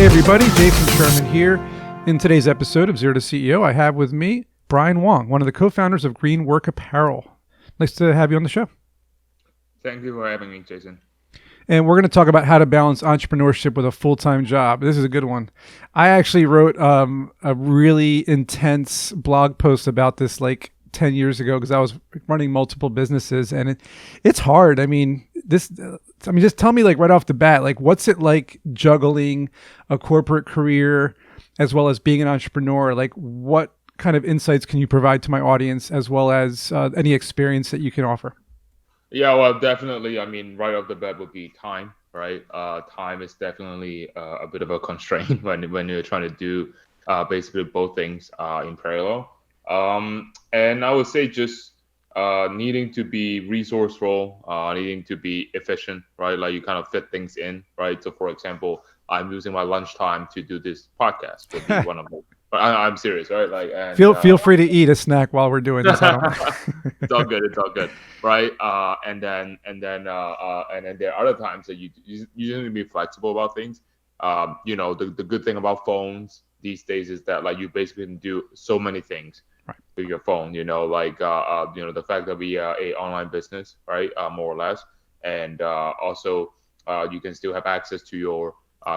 Hey everybody, Jason Sherman here. In today's episode of Zero to CEO, I have with me Brian Wong, one of the co-founders of Green Work Apparel. Nice to have you on the show. Thank you for having me, Jason. And we're going to talk about how to balance entrepreneurship with a full-time job. This is a good one. I actually wrote a really intense blog post about this like 10 years ago because I was running multiple businesses, and it's hard. Just tell me like right off the bat, like what's it like juggling a corporate career as well as being an entrepreneur? Like what kind of insights can you provide to my audience as well as any experience that you can offer? Yeah, well, definitely. Right off the bat would be time, right? Time is definitely a bit of a constraint when you're trying to do basically both things in parallel. And I would say just needing to be resourceful, needing to be efficient, right? Like you kind of fit things in, right? So, for example, I'm using my lunchtime to do this podcast. Would be one of them. But I'm serious, right? Like, and, feel free to eat a snack while we're doing this. It's all good. It's all good, right? And then there are other times that you need to be flexible about things. The good thing about phones these days is that like you basically can do so many things with your phone. The fact that we are a online business, right? More or less, and also you can still have access to your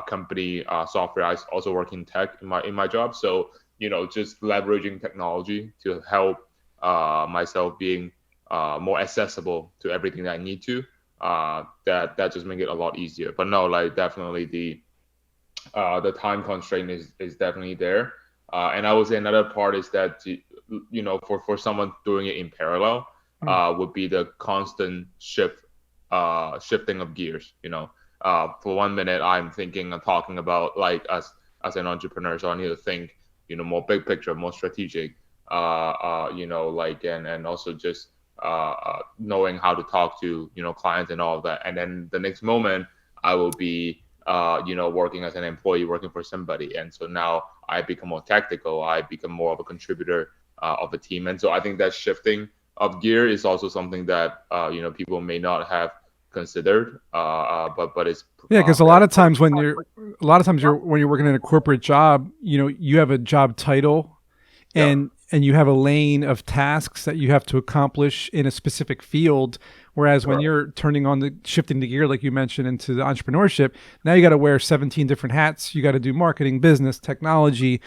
company software. I also work in tech in my job, so just leveraging technology to help myself being more accessible to everything that I need to. That just make it a lot easier. But no, like definitely the time constraint is definitely there. And I would say another part is that for someone doing it in parallel would be the constant shifting of gears. For 1 minute I'm thinking and talking about like as an entrepreneur, so I need to think more big picture, more strategic, and also just knowing how to talk to clients and all of that. And then the next moment I will be working as an employee, working for somebody, and so now I become more tactical, I become more of a contributor of a team. And so I think that shifting of gear is also something that people may not have considered, but it's because a lot of times when you're working in a corporate job, you have a job title and you have a lane of tasks that you have to accomplish in a specific field. Whereas when you're shifting the gear, like you mentioned, into the entrepreneurship, now you got to wear 17 different hats. You got to do marketing, business, technology,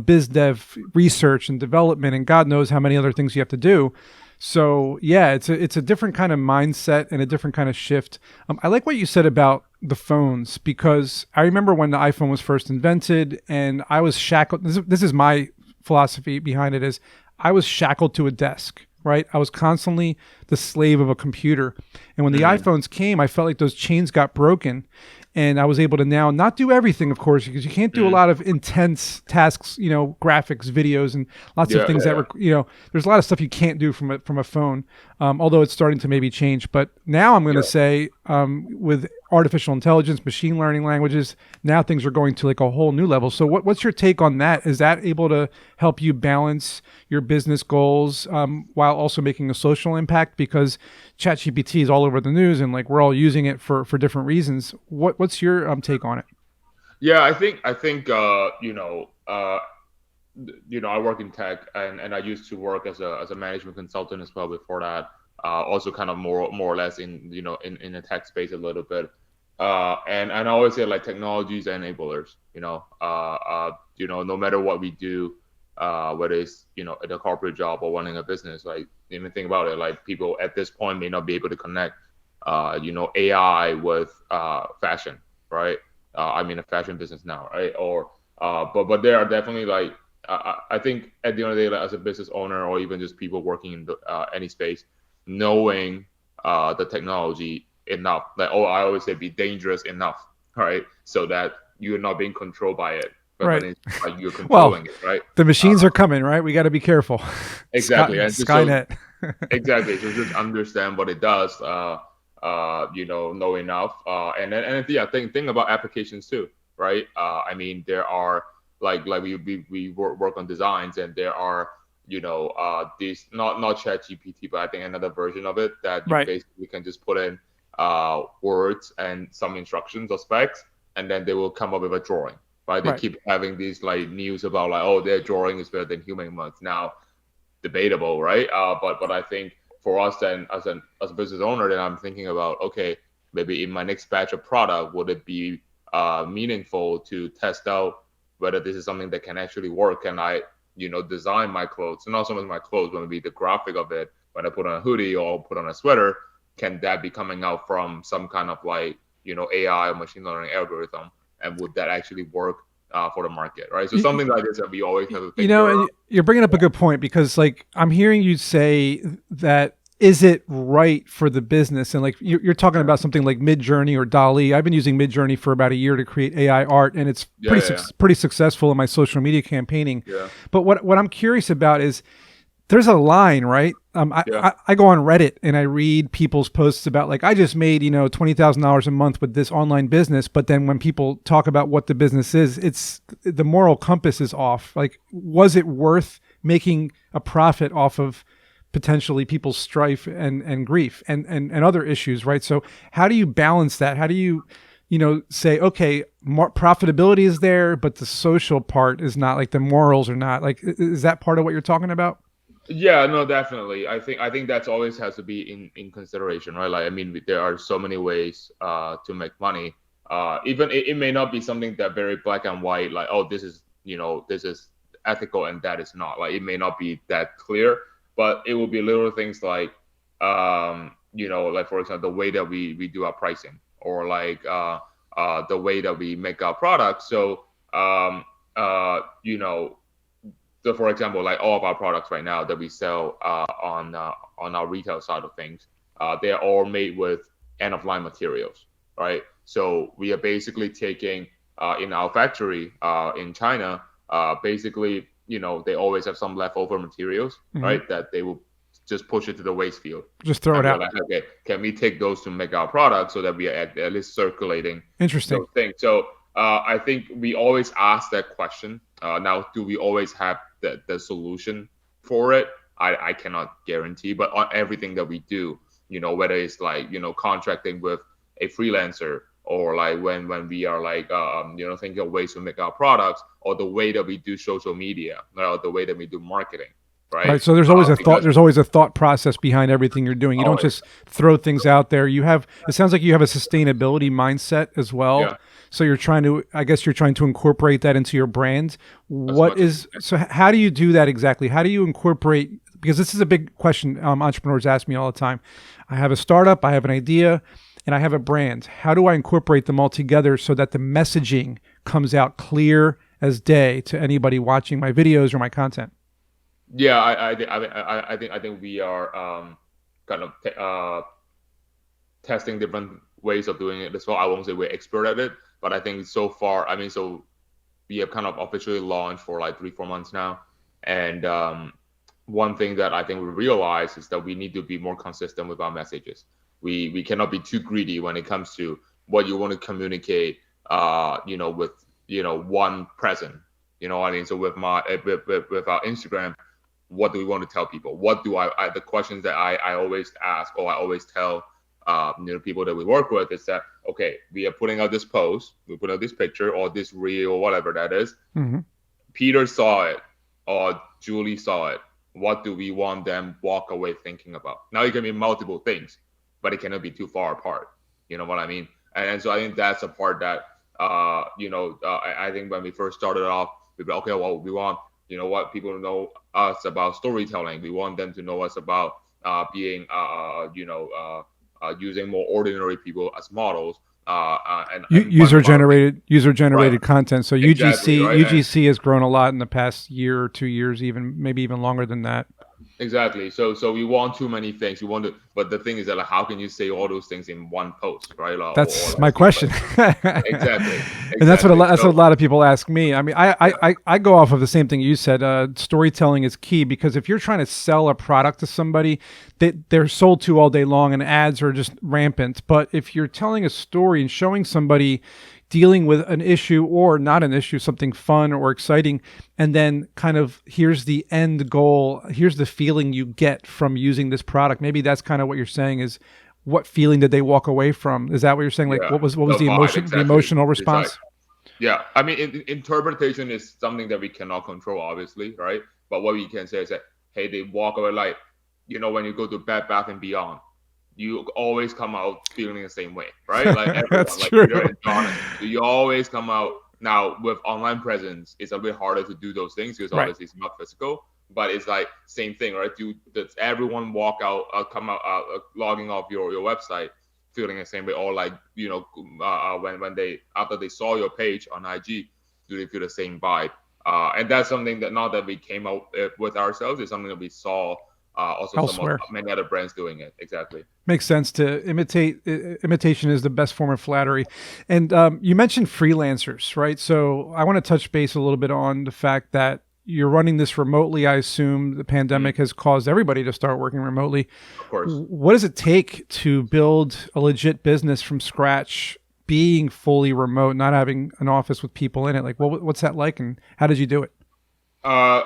biz dev, research and development, and God knows how many other things you have to do. So yeah, it's a different kind of mindset and a different kind of shift. I like what you said about the phones, because I remember when the iPhone was first invented and I was shackled. This is my philosophy behind it, is I was shackled to a desk, right? I was constantly the slave of a computer. And when the iPhones came, I felt like those chains got broken. And I was able to now not do everything, of course, because you can't do a lot of intense tasks, graphics, videos, and lots of things that there's a lot of stuff you can't do from a phone, although it's starting to maybe change. But now I'm going to say with artificial intelligence, machine learning languages, now things are going to like a whole new level. So what's your take on that? Is that able to help you balance your business goals while also making a social impact? Because ChatGPT is all over the news and like we're all using it for different reasons. What's your take on it? Yeah, I think I work in tech, and I used to work as a management consultant as well before that. Also kind of more or less in the tech space a little bit. And I always say like technologies are enablers. No matter what we do, whether it's a corporate job or running a business, like even think about it, like people at this point may not be able to connect AI with fashion, right? I'm in a fashion business now, right? But there are definitely like I think at the end of the day, like, as a business owner or even just people working in any space, knowing the technology enough, like I always say, be dangerous enough, right? So that you're not being controlled by it. But right. Then it's like you're controlling it, right? The machines are coming, right? We got to be careful. Exactly. Skynet. Exactly. So just understand what it does, know enough. And then think about applications too, right? There are like we work on designs, and there are these not ChatGPT, but I think another version of it that you basically can just put in words and some instructions or specs, and then they will come up with a drawing, right? They Right. keep having these like news about like, oh, their drawing is better than human ones. Now, debatable, right? But I think for us then, as a business owner, then I'm thinking about, okay, maybe in my next batch of product, would it be meaningful to test out whether this is something that can actually work? Can I, design my clothes, and not so much my clothes, but maybe the graphic of it when I put on a hoodie or put on a sweater, can that be coming out from some kind of like, AI or machine learning algorithm, and would that actually work for the market, right? So something like this that we always have to You think know, through. and you're bringing up a good point, because like I'm hearing you say that, is it right for the business? And like you're talking about something like Midjourney or Dali. I've been using Midjourney for about a year to create AI art, and it's pretty successful in my social media campaigning. Yeah. But what I'm curious about is, there's a line, right? Yeah. I go on Reddit and I read people's posts about like, I just made, $20,000 a month with this online business. But then when people talk about what the business is, it's the moral compass is off. Like, was it worth making a profit off of potentially people's strife and grief and other issues, right? So how do you balance that? How do you, say, okay, profitability is there, but the social part is not, like the morals are not, like, is that part of what you're talking about? Yeah, no, definitely. I think that's always has to be in consideration, right? Like, I mean, there are so many ways to make money. Even it may not be something that very black and white, like, oh, this is ethical and that is not. Like, it may not be that clear, but it will be little things like, like for example, the way that we do our pricing, or like the way that we make our products. So, you know, so for example, like all of our products right now that we sell on our retail side of things, they are all made with end of line materials, right? So we are basically taking in our factory in China, basically, they always have some leftover materials, right? That they will just push it to the waste field. Just throw it out. Like, okay, can we take those to make our product so that we are at least circulating Interesting. those things? So I think we always ask that question. Now, do we always have the solution for it? I cannot guarantee, but on everything that we do, whether it's like, contracting with a freelancer, or like when we are like, thinking of ways to make our products, or the way that we do social media, or the way that we do marketing. Right. So there's always a thought. There's always a thought process behind everything you're doing. You don't just throw things out there. It sounds like you have a sustainability mindset as well. Yeah. So you're trying to incorporate that into your brand. So how do you do that exactly? How do you incorporate? Because this is a big question entrepreneurs ask me all the time. I have a startup, I have an idea, and I have a brand. How do I incorporate them all together so that the messaging comes out clear as day to anybody watching my videos or my content? Yeah, I think we are kind of testing different ways of doing it as well. I won't say we're expert at it, but I think so far, so we have kind of officially launched for like 3-4 months now, and one thing that I think we realize is that we need to be more consistent with our messages. We cannot be too greedy when it comes to what you want to communicate. With one present. You know what I mean? So with our Instagram, what do we want to tell people? What do the questions that I always ask, or I always tell people that we work with, is that, okay, we are putting out this post, we put out this picture or this reel or whatever that is. Peter saw it or Julie saw it. What do we want them walk away thinking about? Now, it can be multiple things, but it cannot be too far apart. You know what I mean? And so I think that's a part that I think when we first started off, we were, okay, well, we want people to know us about storytelling. We want them to know us about being using more ordinary people as models. And user-generated content. So exactly, UGC has grown a lot in the past year or 2 years, maybe even longer than that. Exactly. So we want too many things. But the thing is that, like, how can you say all those things in one post, right? That's my question. Exactly. And that's what a lot of people ask me. I mean, I go off of the same thing you said. Storytelling is key, because if you're trying to sell a product to somebody, they're sold to all day long, and ads are just rampant. But if you're telling a story and showing somebody dealing with an issue or not an issue, something fun or exciting, and then kind of, here's the end goal, here's the feeling you get from using this product. Maybe that's kind of what you're saying, is what feeling did they walk away from? Is that what you're saying? Like, what was the emotion, exactly, the emotional response? Yeah, I mean, interpretation is something that we cannot control, obviously, right? But what we can say is that, hey, they walk away like, when you go to Bed Bath and Beyond, you always come out feeling the same way, right? Like That's everyone, like true. Peter and John, you always come out. Now with online presence, it's a bit harder to do those things because Right. obviously it's not physical. But it's like same thing, right? Does everyone walk out, come out, logging off your website feeling the same way, or like when they after they saw your page on IG, do they feel the same vibe? And that's something that not that we came out with ourselves, it's something that we saw also some of Elsewhere. many other brands doing it. Exactly. Makes sense to imitate. Imitation is the best form of flattery. And you mentioned freelancers, right? So I want to touch base a little bit on the fact that you're running this remotely. I assume the pandemic has caused everybody to start working remotely. Of course. What does it take to build a legit business from scratch, being fully remote, not having an office with people in it? Like, what's that like, and how did you do it? Uh,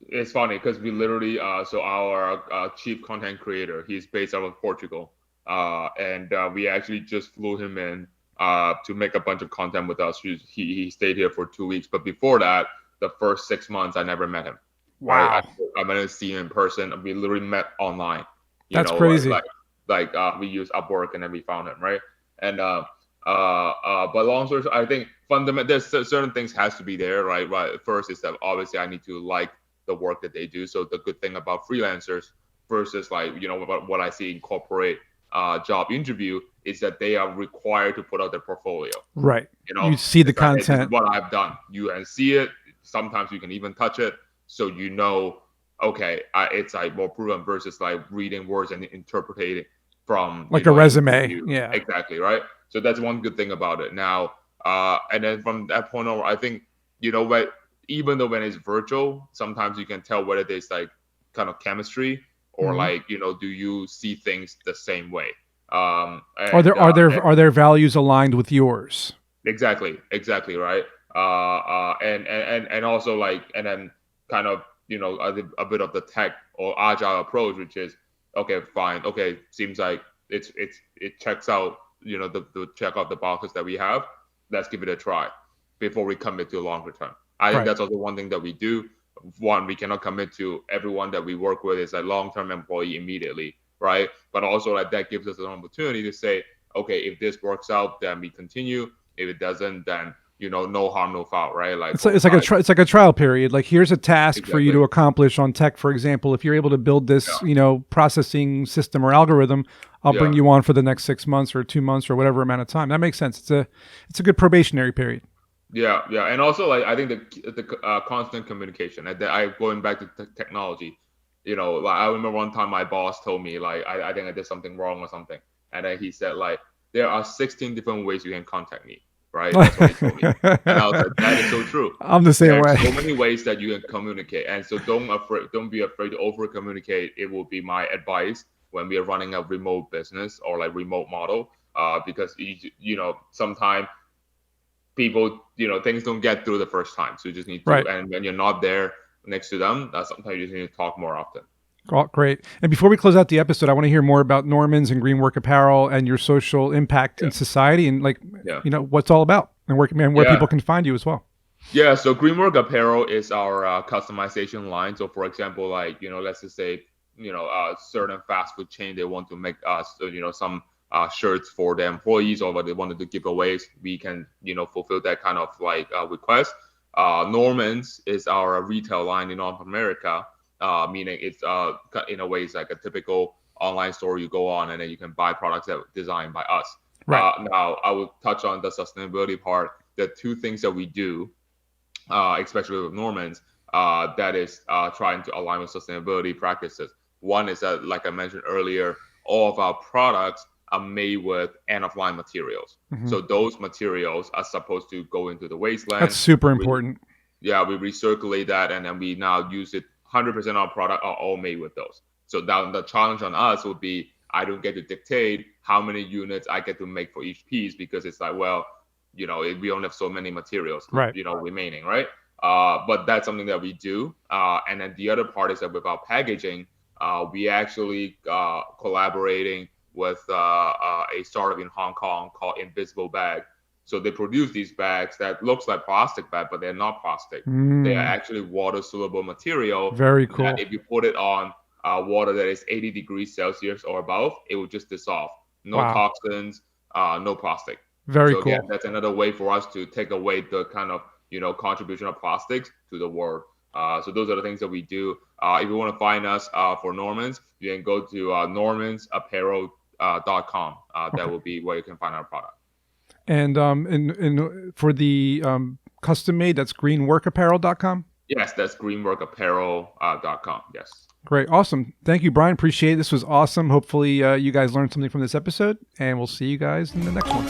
it's funny because we literally, so our chief content creator, he's based out of Portugal, and we actually just flew him in to make a bunch of content with us. He stayed here for 2 weeks, but before that, the first 6 months, I never met him. Right, Wow, I never see him in person. We literally met online. that's crazy. We use Upwork and then we found him, right? And but long story short, I think there's certain things has to be there, right? Right. First is that obviously I need to like the work that they do. So the good thing about freelancers versus like what I see in corporate job interview is that they are required to put out their portfolio. Right. You see the It's like, hey, this is content. what I've done. You can see it. Sometimes you can even touch it, so okay, it's like more proven versus like reading words and interpreting from Like a an resume. interview. Yeah. Exactly, right? So that's one good thing about it. Now, and then from that point on, I think what even though when it's virtual, sometimes you can tell whether there's like kind of chemistry or Mhm. like do you see things the same way? Are And there are there are their values aligned with yours? exactly, right. And also like, and then kind of a bit of the tech or agile approach, which is okay, fine, okay, seems like it checks out, the check out the boxes that we have. Let's give it a try before we commit to longer term. I think Right. that's also one thing that we do. One, we cannot commit to everyone that we work with is a long-term employee immediately, right? But also like that gives us an opportunity to say, okay, if this works out, then we continue. If it doesn't, then no harm, no foul, right? Like It's both it's like sides. it's like a trial period. Like, here's a task for you Exactly. to accomplish on tech, for example. If you're able to build Yeah. this, processing system or algorithm, I'll bring Yeah. you on for the next 6 months or 2 months or whatever amount of time. That makes sense. It's a good probationary period. Yeah, and also like I think the constant communication. And I going back to technology, like I remember one time my boss told me like I think I did something wrong or something, and then he said like there are 16 different ways you can contact me, right? That's what he told me, and I was like that is so true. I'm the same There's way. so many ways that you can communicate, and so don't be afraid to over communicate. It will be my advice when we are running a remote business or like remote model, because sometimes people, things don't get through the first time. So you just need to, Right. and when you're not there next to them, sometimes you just need to talk more often. Oh, great. And before we close out the episode, I want to hear more about Norman's and Green Work Apparel and your social impact Yeah. in society, and like, Yeah. what's all about, and where Yeah. people can find you as well. Yeah. So Green Work Apparel is our customization line. So for example, like, let's just say, a certain fast food chain, they want to make us, some shirts for their employees or what they wanted to give away. We can, fulfill that kind of like request. Norman's is our retail line in North America, meaning it's in a way it's like a typical online store you go on and then you can buy products that are designed by us. Right. Now I will touch on the sustainability part. The two things that we do, especially with Normans, that is trying to align with sustainability practices. One is that, like I mentioned earlier, all of our products are made with end-of-line materials. Mhm. So those materials are supposed to go into the wasteland. That's super important. We recirculate that, and then we now use it. 100% of our product are all made with those. So now the challenge on us would be I don't get to dictate how many units I get to make for each piece because it's like, well, we only have so many materials, Right. Remaining, right? But that's something that we do. And then the other part is that with our packaging, we actually collaborating with a startup in Hong Kong called Invisible Bag. So they produce these bags that looks like plastic bag, but they're not plastic. They are actually water soluble material. Very cool. That if you put it on water that is 80 degrees Celsius or above, it will just dissolve. No toxins, no plastic. Very so cool. Again, that's another way for us to take away the kind of contribution of plastics to the world. So those are the things that we do. If you want to find us for Normans, you can go to normansapparel.com. That will be where you can find our product. And for the custom made, that's greenworkapparel.com? Yes, that's greenworkapparel.com. Yes. Great. Awesome. Thank you, Brian. Appreciate it. This was awesome. Hopefully you guys learned something from this episode, and we'll see you guys in the next one.